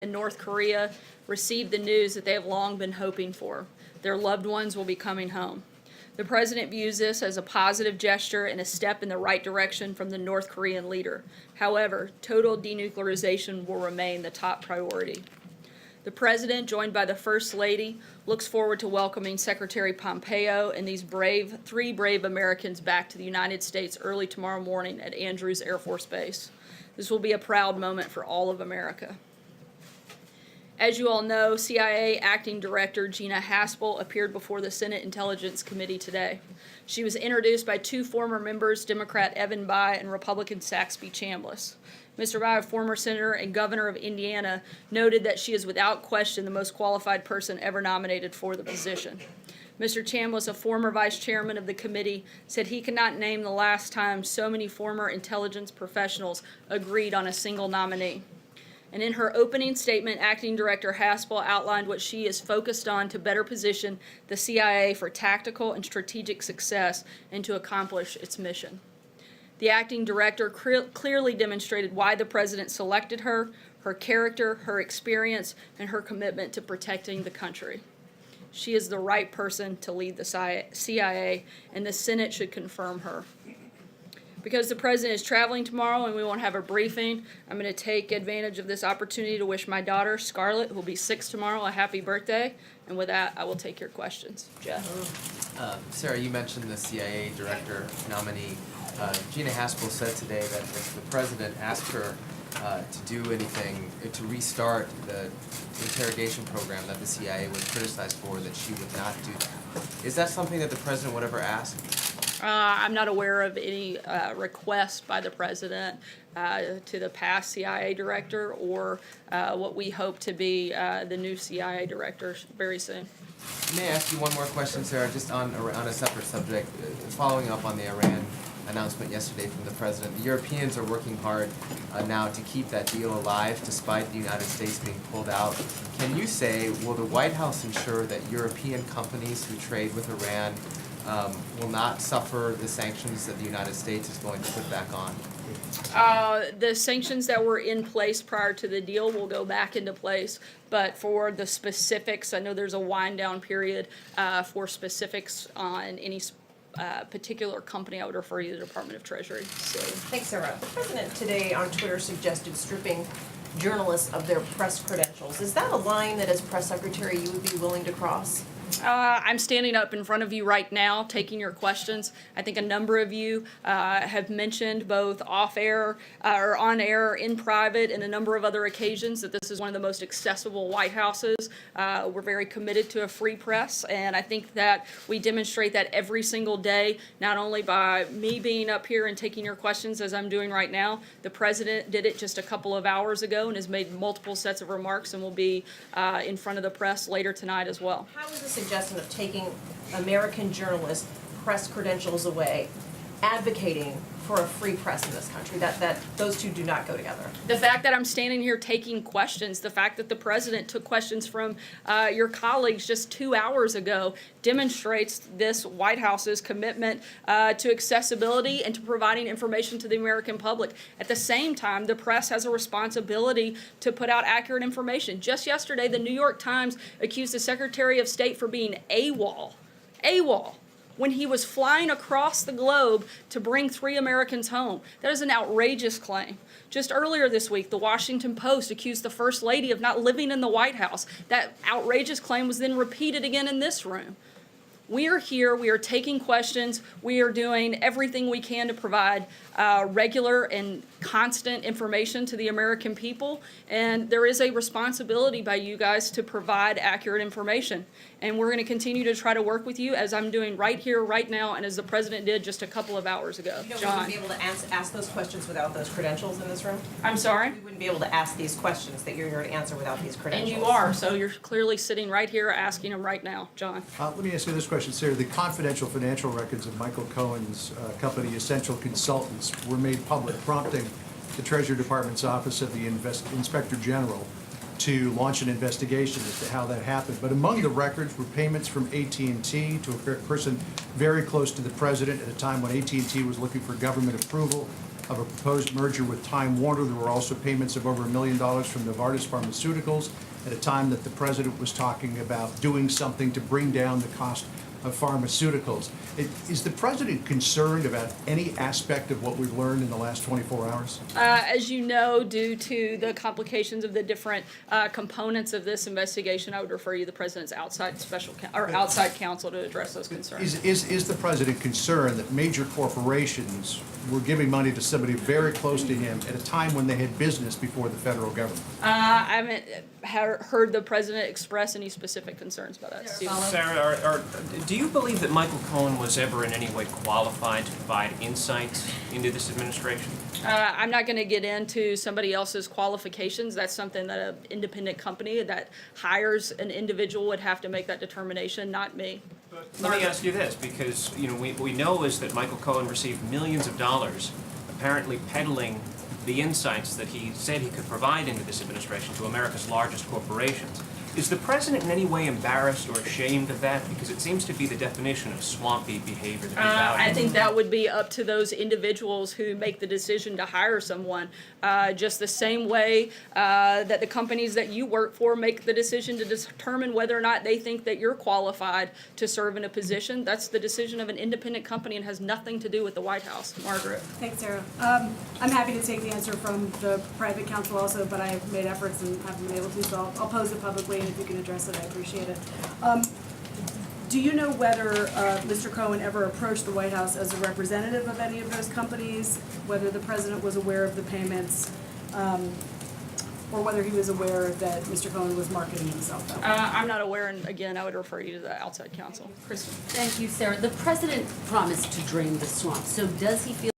in North Korea received the news that they have long been hoping for. Their loved ones will be coming home. The president views this as a positive gesture and a step in the right direction from the North Korean leader. However, total denuclearization will remain the top priority. The president, joined by the First Lady, looks forward to welcoming Secretary Pompeo and these three brave Americans back to the United States early tomorrow morning at Andrews Air Force Base. This will be a proud moment for all of America. As you all know, CIA Acting Director Gina Haspel appeared before the Senate Intelligence Committee today. She was introduced by two former members, Democrat Evan Bayh and Republican Saxby Chambliss. Mr. Bayh, a former senator and governor of Indiana, noted that she is without question the most qualified person ever nominated for the position. Mr. Chambliss, a former vice chairman of the committee, said he cannot name the last time so many former intelligence professionals agreed on a single nominee. And in her opening statement, Acting Director Haspel outlined what she is focused on to better position the CIA for tactical and strategic success and to accomplish its mission. The acting director clearly demonstrated why the president selected her, her character, her experience, and her commitment to protecting the country. She is the right person to lead the CIA, and the Senate should confirm her. Because the president is traveling tomorrow and we won't have a briefing, I'm going to take advantage of this opportunity to wish my daughter, Scarlett, who will be 6 tomorrow, a happy birthday. And with that, I will take your questions. Jeff. Sarah, you mentioned the CIA director nominee. Gina Haspel said today that if the president asked her to do anything, to restart the interrogation program that the CIA was criticized for, that she would not do that. Is that something that the president would ever ask? I'm not aware of any request by the president to the past CIA director or what we hope to be the new CIA director very soon. May I ask you one more question, Sarah, just on a separate subject, following up on the Iran announcement yesterday from the president. The Europeans are working hard now to keep that deal alive despite the United States being pulled out. Can you say, will the White House ensure that European companies who trade with Iran will not suffer the sanctions that the United States is going to put back on? The sanctions that were in place prior to the deal will go back into place, but for the specifics, I know there's a wind down period for specifics on any particular company. I would refer you to the Department of Treasury. So. Thanks, Sarah. The president today on Twitter suggested stripping journalists of their press credentials. Is that a line that as press secretary you would be willing to cross? I'm standing up in front of you right now taking your questions. I think a number of you have mentioned both off air or on air, in private, and a number of other occasions that this is one of the most accessible White Houses. We're very committed to a free press, and I think that we demonstrate that every single day, not only by me being up here and taking your questions as I'm doing right now. The president did it just a couple of hours ago and has made multiple sets of remarks and will be in front of the press later tonight as well. How is the suggestion of taking American journalists' press credentials away advocating for a free press in this country? That those two do not go together. The fact that I'm standing here taking questions, the fact that the president took questions from your colleagues just 2 hours ago demonstrates this White House's commitment to accessibility and to providing information to the American public. At the same time, the press has a responsibility to put out accurate information. Just yesterday, the New York Times accused the Secretary of State for being AWOL. When he was flying across the globe to bring 3 Americans home. That is an outrageous claim. Just earlier this week, the Washington Post accused the First Lady of not living in the White House. That outrageous claim was then repeated again in this room. We are here, we are taking questions, we are doing everything we can to provide regular and constant information to the American people, and there is a responsibility by you guys to provide accurate information. And we're going to continue to try to work with you as I'm doing right here, right now, and as the president did just a couple of hours ago. You know, John. we wouldn't be able to ask those questions without those credentials in this room? I'm sorry? We wouldn't be able to ask these questions that you're here to answer without these And credentials. you are, so you're clearly sitting right here asking them right now, John. Let me ask you this question, Sarah. The confidential financial records of Michael Cohen's company, Essential Consultants, were made public, prompting the Treasury Department's Office of the Inspector General to launch an investigation as to how that happened. But among the records were payments from AT&T to a person very close to the president at a time when AT&T was looking for government approval of a proposed merger with Time Warner. There were also payments of over $1 million from Novartis Pharmaceuticals at a time that the president was talking about doing something to bring down the cost of pharmaceuticals. Is the president concerned about any aspect of what we've learned in the last 24 hours? As you know, due to the complications of the different components of this investigation, I would refer you to the president's outside counsel to address those concerns. Is the president concerned that major corporations were giving money to somebody very close to him at a time when they had business before the federal government? I haven't heard the president express any specific concerns about that. Steve? Sarah, do you believe that Michael Cohen was ever in any way qualified to provide insights into this administration? I'm not going to get into somebody else's qualifications. That's something that an independent company that hires an individual would have to make that determination, not me. Let me ask you this, because we know is that Michael Cohen received millions of dollars, apparently peddling the insights that he said he could provide into this administration to America's largest corporations. Is the president in any way embarrassed or ashamed of that? Because it seems to be the definition of swampy behavior that we value. I think that would be up to those individuals who make the decision to hire someone. Just the same way that the companies that you work for make the decision to determine whether or not they think that you're qualified to serve in a position. That's the decision of an independent company and has nothing to do with the White House. Margaret. Thanks, Sarah. I'm happy to take the answer from the private counsel also, but I've made efforts and haven't been able to, so I'll pose it publicly, and if you can address it, I appreciate it. Do you know whether Mr. Cohen ever approached the White House as a representative of any of those companies, whether the president was aware of the payments, or whether he was aware that Mr. Cohen was marketing himself that way? I'm not aware, and again, I would refer you to the outside counsel. Kristen. Thank you, Sarah. The president promised to drain the swamp, so does he feel?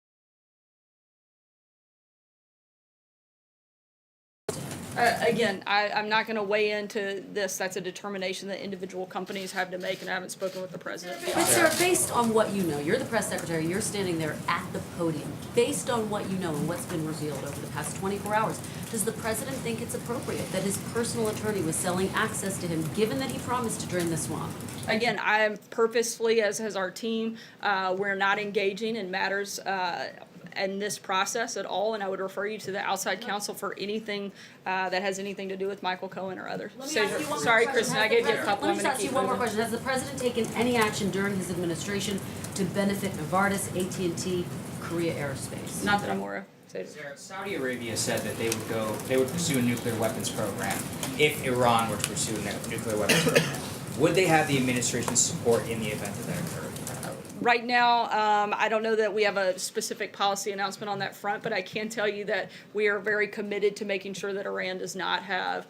Again, I'm not going to weigh into this. That's a determination that individual companies have to make, and I haven't spoken with the president. But Sarah, based on what you know, you're the press secretary, you're standing there at the podium. Based on what you know and what's been revealed over the past 24 hours, does the president think it's appropriate that his personal attorney was selling access to him, given that he promised to drain the swamp? Again, I am purposefully, as has our team, we're not engaging in matters in this process at all, and I would refer you to the outside counsel for anything that has anything to do with Michael Cohen or others. Let me ask you one more Sorry, question. Kristen, I gave you a couple. Let me just ask you one more question. Has the president taken any action during his administration to benefit Novartis, AT&T, Korea Aerospace? Not that I'm aware of. Say it. Sarah, Saudi Arabia said that they would pursue a nuclear weapons program if Iran were to pursue a nuclear weapons program. Would they have the administration's support in the event that that occurred? Right now, I don't know that we have a specific policy announcement on that front, but I can tell you that we are very committed to making sure that Iran does not have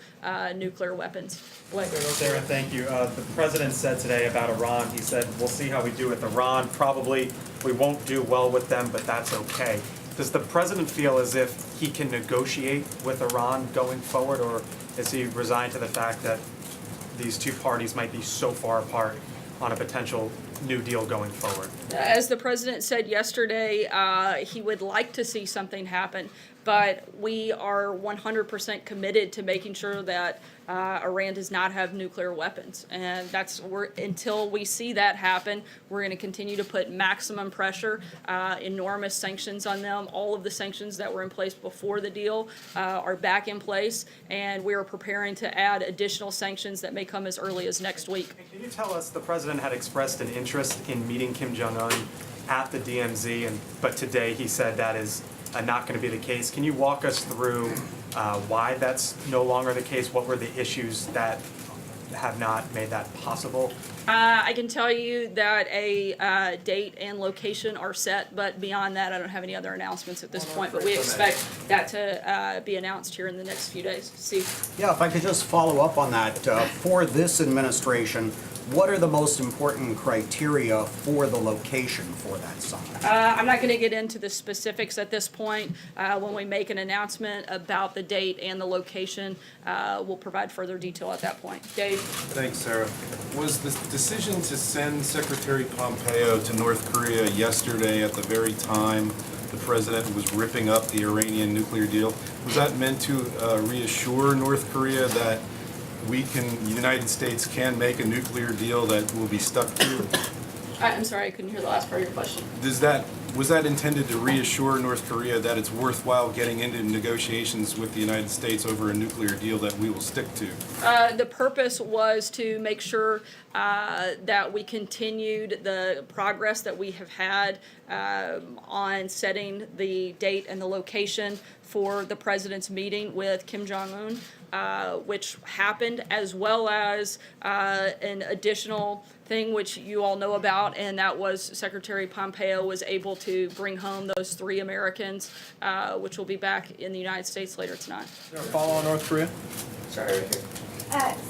nuclear weapons. Blake. Sarah, thank you. The president said today about Iran, he said, we'll see how we do with Iran. Probably we won't do well with them, but that's okay. Does the president feel as if he can negotiate with Iran going forward, or is he resigned to the fact that these two parties might be so far apart on a potential New Deal going forward? As the president said yesterday, he would like to see something happen, but we are 100% committed to making sure that Iran does not have nuclear weapons. And until we see that happen, we're going to continue to put maximum pressure, enormous sanctions on them. All of the sanctions that were in place before the deal are back in place, and we are preparing to add additional sanctions that may come as early as next week. Can you tell us, the president had expressed an interest in meeting Kim Jong-un at the DMZ, but today he said that is not going to be the case. Can you walk us through why that's no longer the case? What were the issues that have not made that possible? I can tell you that a date and location are set, but beyond that, I don't have any other announcements at this point. But we expect that to be announced here in the next few days. Steve? Yeah, if I could just follow up on that. For this administration, what are the most important criteria for the location for that summit? I'm not going to get into the specifics at this point. When we make an announcement about the date and the location, we'll provide further detail at that point. Dave? Thanks, Sarah. Was the decision to send Secretary Pompeo to North Korea yesterday at the very time the president was ripping up the Iranian nuclear deal, was that meant to reassure North Korea that the United States can make a nuclear deal that will be stuck to? I'm sorry, I couldn't hear the last part of your question. Does that Was that intended to reassure North Korea that it's worthwhile getting into negotiations with the United States over a nuclear deal that we will stick to? The purpose was to make sure that we continued the progress that we have had on setting the date and the location for the president's meeting with Kim Jong-un, which happened, as well as an additional thing which you all know about, and that was Secretary Pompeo was able to bring home those 3 Americans, which will be back in the United States later tonight. Follow on North Korea? Sorry.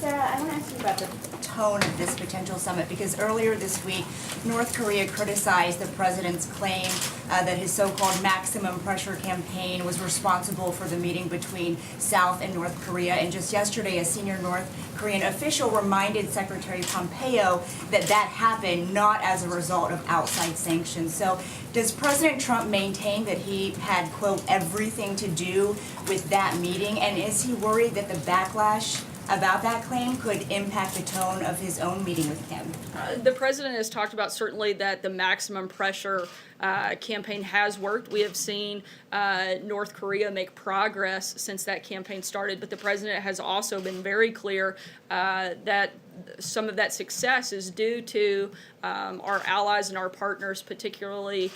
Sarah, I want to ask you about the tone of this potential summit, because earlier this week, North Korea criticized the president's claim that his so-called maximum pressure campaign was responsible for the meeting between South and North Korea. And just yesterday, a senior North Korean official reminded Secretary Pompeo that that happened not as a result of outside sanctions. So does President Trump maintain that he had, quote, everything to do with that meeting? And is he worried that the backlash about that claim could impact the tone of his own meeting with Kim? The president has talked about certainly that the maximum pressure campaign has worked. We have seen North Korea make progress since that campaign started, but the president has also been very clear that some of that success is due to our allies and our partners, particularly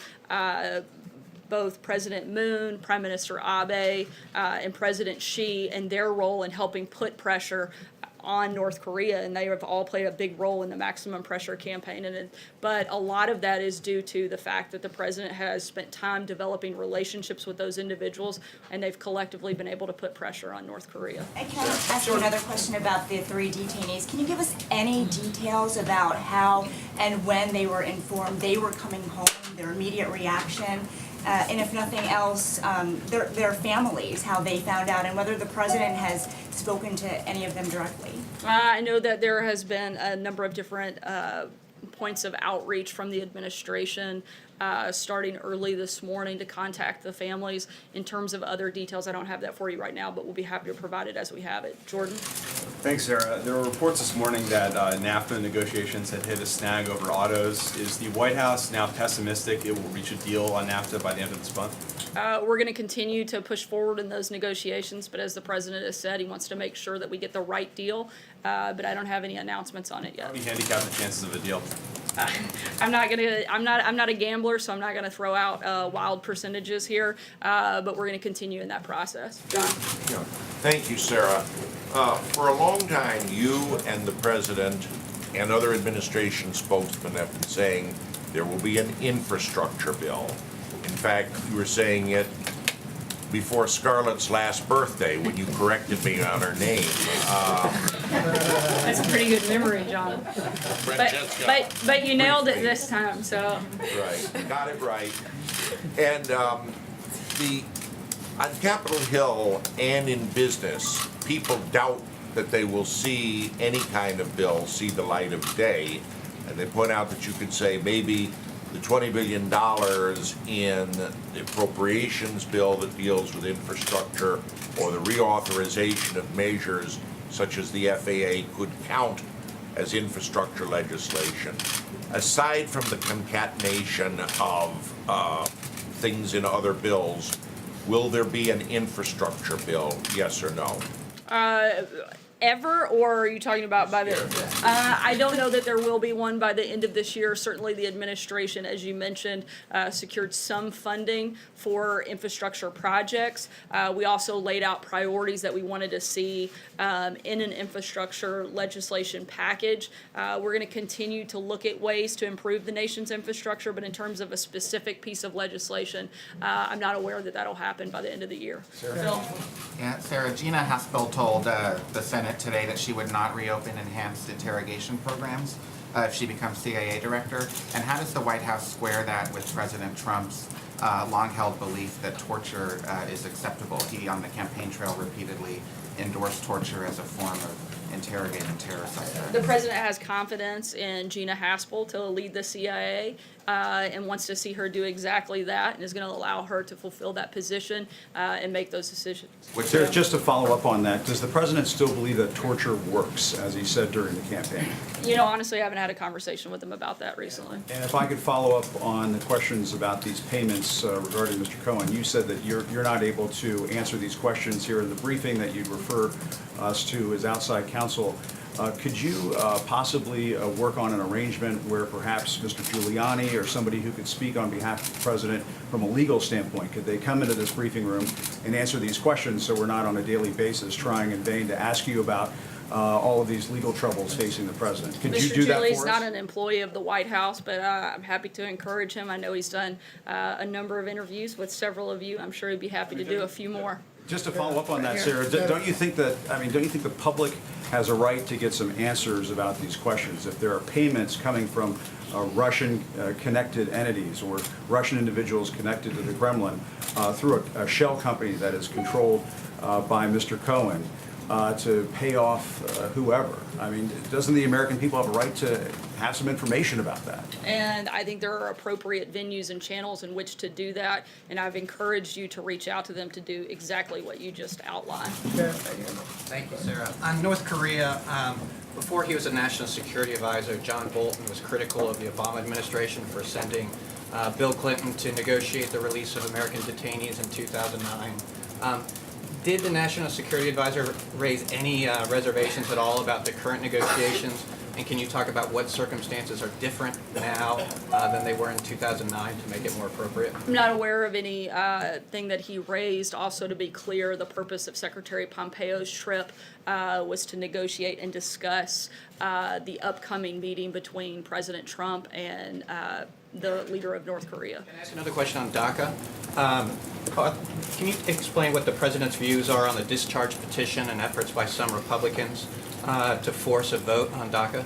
both President Moon, Prime Minister Abe, and President Xi, and their role in helping put pressure on North Korea, and they have all played a big role in the maximum pressure campaign. But a lot of that is due to the fact that the president has spent time developing relationships with those individuals, and they've collectively been able to put pressure on North Korea. And can I ask you another question about the 3 detainees? Can you give us any details about how and when they were informed they were coming home, their immediate reaction? And if nothing else, their families, how they found out, and whether the president has spoken to any of them directly? I know that there has been a number of different points of outreach from the administration starting early this morning to contact the families. In terms of other details, I don't have that for you right now, but we'll be happy to provide it as we have it. Jordan? Thanks, Sarah. There were reports this morning that NAFTA negotiations had hit a snag over autos. Is the White House now pessimistic it will reach a deal on NAFTA by the end of this month? We're going to continue to push forward in those negotiations, but as the president has said, he wants to make sure that we get the right deal, but I don't have any announcements on it yet. How do you handicap the chances of a deal? I'm not a gambler, so I'm not gonna throw out wild percentages here, but we're gonna continue in that process. John? Yeah. Thank you, Sarah. For a long time, you and the president and other administration spokesmen have been saying there will be an infrastructure bill. In fact, you were saying it before Scarlett's last birthday when you corrected me on her name. That's a pretty good memory, John. But you nailed it this time, so. Right, got it right. And on Capitol Hill and in business, people doubt that they will see any kind of bill see the light of day. And they point out that you could say maybe the $20 billion in the appropriations bill that deals with infrastructure or the reauthorization of measures such as the FAA could count as infrastructure legislation. Aside from the concatenation of things in other bills, will there be an infrastructure bill, yes or no? Ever, or are you talking about by the? I don't know that there will be one by the end of this year. Certainly, the administration, as you mentioned, secured some funding for infrastructure projects. We also laid out priorities that we wanted to see in an infrastructure legislation package. We're going to continue to look at ways to improve the nation's infrastructure, but in terms of a specific piece of legislation, I'm not aware that that'll happen by the end of the year. Phil? Yeah, Sarah, Gina Haspel told the Senate today that she would not reopen enhanced interrogation programs if she becomes CIA director. And how does the White House square that with President Trump's long-held belief that torture is acceptable? He, on the campaign trail, repeatedly endorsed torture as a form of interrogating terrorists like that? The president has confidence in Gina Haspel to lead the CIA and wants to see her do exactly that and is going to allow her to fulfill that position and make those decisions. Sarah, just to follow up on that, does the president still believe that torture works, as he said during the campaign? You know, honestly, I haven't had a conversation with him about that recently. And if I could follow up on the questions about these payments regarding Mr. Cohen, you said that you're not able to answer these questions here in the briefing, that you'd refer us to as outside counsel. Could you possibly work on an arrangement where perhaps Mr. Giuliani or somebody who could speak on behalf of the president from a legal standpoint, could they come into this briefing room and answer these questions so we're not on a daily basis trying in vain to ask you about all of these legal troubles facing the president? Could you do that for us? Mr. Giuliani's not an employee of the White House, but I'm happy to encourage him. I know he's done a number of interviews with several of you. I'm sure he'd be happy to do a few more. Just to follow up on that, Sarah, don't you think that, don't you think the public has a right to get some answers about these questions? If there are payments coming from Russian connected entities or Russian individuals connected to the Kremlin through a shell company that is controlled by Mr. Cohen to pay off whoever, doesn't the American people have a right to have some information about that? And I think there are appropriate venues and channels in which to do that, and I've encouraged you to reach out to them to do exactly what you just outlined. Thank you, Sarah. On North Korea, before he was a national security advisor, John Bolton was critical of the Obama administration for sending Bill Clinton to negotiate the release of American detainees in 2009. Did the national security advisor raise any reservations at all about the current negotiations? And can you talk about what circumstances are different now than they were in 2009 to make it more appropriate? I'm not aware of any thing that he raised. Also, to be clear, the purpose of Secretary Pompeo's trip was to negotiate and discuss the upcoming meeting between President Trump and the leader of North Korea. Can I ask another question on DACA? Can you explain what the president's views are on the discharge petition and efforts by some Republicans to force a vote on DACA?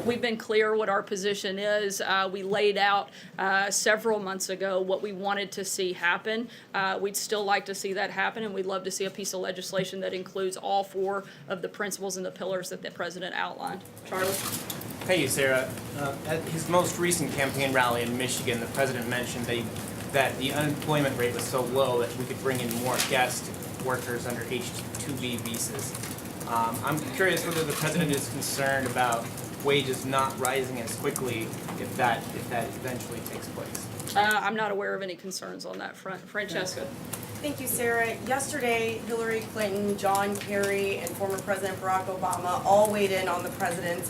We've been clear what our position is. We laid out several months ago what we wanted to see happen. We'd still like to see that happen, and we'd love to see a piece of legislation that includes all four of the principles and the pillars that the president outlined. Charlie? Hey, Sarah. At his most recent campaign rally in Michigan, the president mentioned that the unemployment rate was so low that we could bring in more guest workers under H-2B visas. I'm curious whether the president is concerned about wages not rising as quickly if that eventually takes place. I'm not aware of any concerns on that front. Francesca? Thank you, Sarah. Yesterday, Hillary Clinton, John Kerry, and former President Barack Obama all weighed in on the president's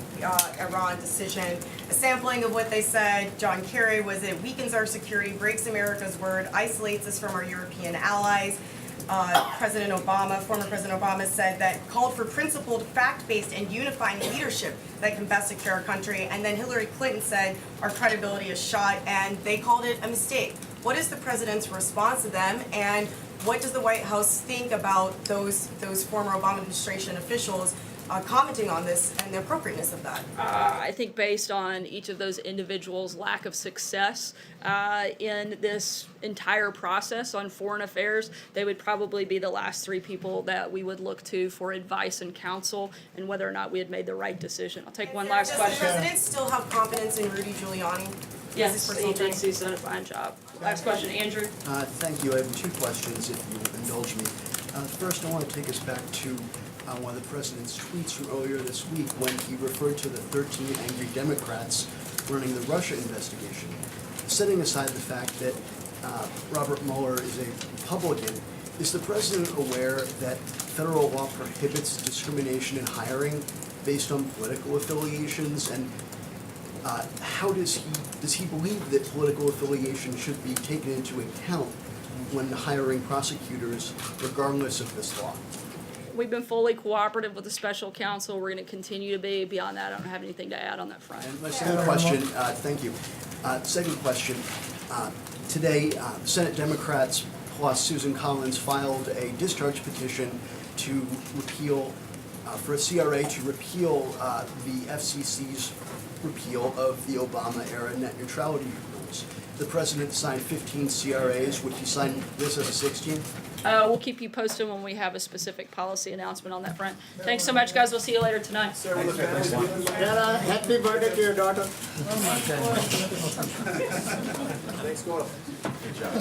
Iran decision. A sampling of what they said: John Kerry was, it weakens our security, breaks America's word, isolates us from our European allies. Former President Obama said that called for principled, fact-based, and unifying leadership that can best secure our country. And then Hillary Clinton said our credibility is shot, and they called it a mistake. What is the president's response to them, and what does the White House think about those former Obama administration officials commenting on this and the appropriateness of that? I think based on each of those individuals' lack of success in this entire process on foreign affairs, they would probably be the last three people that we would look to for advice and counsel and whether or not we had made the right decision. I'll take one last question. Does the president still have confidence in Rudy Giuliani? Yes, he thinks he's done a fine job. Last question, Andrew. Thank you. I have two questions, if you will indulge me. First, I want to take us back to one of the president's tweets from earlier this week when he referred to the 13 angry Democrats running the Russia investigation. Setting aside the fact that Robert Mueller is a Republican, is the president aware that federal law prohibits discrimination in hiring based on political affiliations? And how does he believe that political affiliation should be taken into account when hiring prosecutors, regardless of this law? We've been fully cooperative with the special counsel. We're going to continue to be. Beyond that, I don't have anything to add on that front. And my second question, thank you. Second question, today Senate Democrats plus Susan Collins filed a discharge petition to repeal, for a CRA to repeal the FCC's repeal of the Obama-era net neutrality rules. The president signed 15 CRAs. Would he sign this as a 16th? We'll keep you posted when we have a specific policy announcement on that front. Thanks so much, guys. We'll see you later tonight. Sarah, happy birthday to your daughter. Thanks, Gordon. Good job.